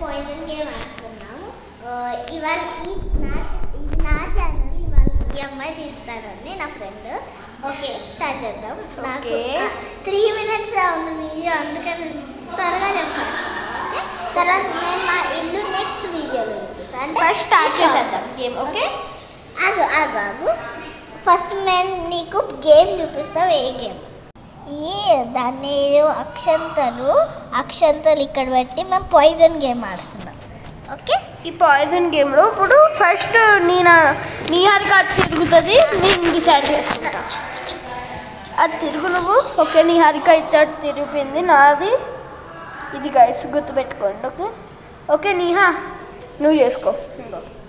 Poison game ఆడుతున్నాము. ఇవాళ నా channel ఇవాళ ఈ అమ్మాయి తీస్తానండి, నా ఫ్రెండ్. ఓకే, స్టార్ట్ చేద్దాం. నాకు 3 minutes ఉంది వీడియో, అందుకని త్వరగా చెప్పేస్తాను. ఓకే, తర్వాత నేను మా ఇల్లు నెక్స్ట్ వీడియోలో చూపిస్తాను. ఫస్ట్ స్టార్ట్ చేసేద్దాం గేమ్. ఓకే, ఆగు. ఫస్ట్ మేము నీకు గేమ్ చూపిస్తాం. ఏ గేమ్? దాన్ని అక్షంతలు ఇక్కడ పెట్టి మేము పాయిజన్ గేమ్ ఆడుతున్నాం. ఓకే, ఈ పాయిజన్ గేమ్లో ఇప్పుడు ఫస్ట్ నీహారిక అటు తిరుగుతుంది, నేను డిసైడ్ చేసుకుంటా. అది తిరుగు నువ్వు. ఓకే, నీహారిక అయితే అటు తిరిగిపోయింది, నాది ఇది గైస్ గుర్తుపెట్టుకోండి. ఓకే నీహా, నువ్వు చేసుకో.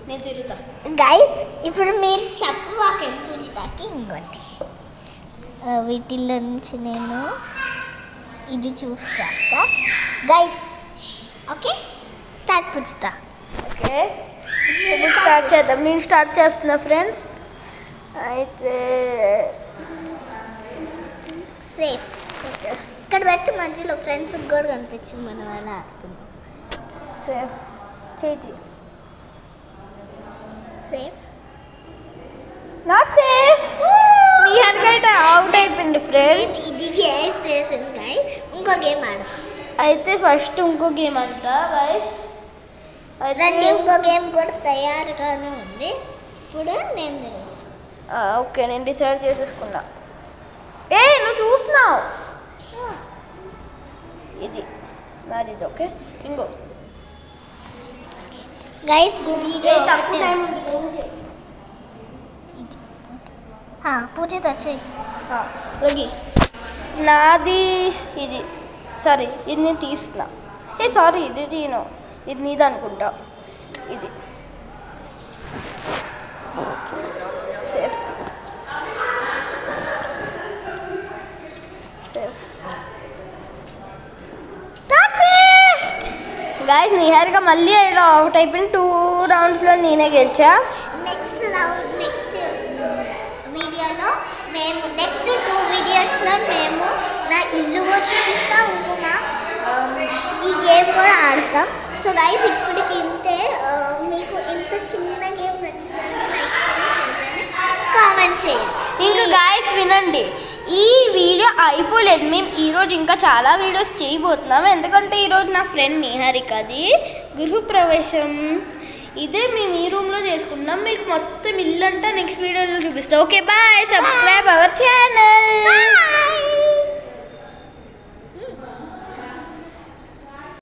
నేను తిరుగుతా. గైస్ ఇప్పుడు మీరు చెప్పవాకే పూజితాకి ఇంకోటి. వీటిల్లో నుంచి నేను ఇది చూస్తా గైస్. ఓకే, స్టార్ట్ పూజిత. ఓకే, ఇప్పుడు స్టార్ట్ చేద్దాం. నేను స్టార్ట్ చేస్తున్నా ఫ్రెండ్స్. అయితే సేఫ్. ఓకే, ఇక్కడ పెట్టి మధ్యలో ఫ్రెండ్స్కి కూడా కనిపించింది, మనం అలా ఆడుతున్నాం. సేఫ్ చేతి. Safe not safe. Niharika out అయిపోయింది ఫ్రెండ్స్. ఇది గేస్ చేసింది గైస్. ఇంకో గేమ్ ఆడతాం. అయితే ఫస్ట్ ఇంకో గేమ్ అంట గైస్. రండి, ఇంకో గేమ్ కూడా తయారుగానే ఉంది. ఇప్పుడు నేను ఓకే, నేను డిసైడ్ చేసేసుకున్నా. నువ్వు చూస్తున్నావు ఇది నాది. ఓకే, ఇంకో గైస్ వీడియో తక్కువ టైం ఉంది. పూజిత వచ్చేయి. నాది ఇది. సారీ, ఇది నేను తీస్తున్నా. సారీ, ఇది చేయను, ఇది నీది అనుకుంటా. ఇది సేఫ్. గైస్ నీహారిక మళ్ళీ అవుట్ అయిపోయింది. 2 roundsలో నేనే గెలిచా. నెక్స్ట్ వీడియోలో మేము నెక్స్ట్ 2 వీడియోస్లో మేము నా ఇల్లు కూడా చూపిస్తాం, ఇంకొక ఈ గేమ్ కూడా ఆడతాం. సో గైస్ ఇప్పటికి ఇంతే. మీకు ఇంత చిన్న గేమ్ నచ్చుతుంది, లైక్ చేయండి, కామెంట్ చేయండి. ఇంకా గైస్ వినండి, ఈ వీడియో అయిపోలేదు. మేము ఈరోజు ఇంకా చాలా వీడియోస్ చేయబోతున్నాం, ఎందుకంటే ఈరోజు నా ఫ్రెండ్ నీహారికది గృహప్రవేశం. ఇదే మేము ఈ రూమ్లో చేసుకున్నాం. మీకు మొత్తం ఇల్లంతా నెక్స్ట్ వీడియోలో చూపిస్తాం. Okay bye, subscribe our channel.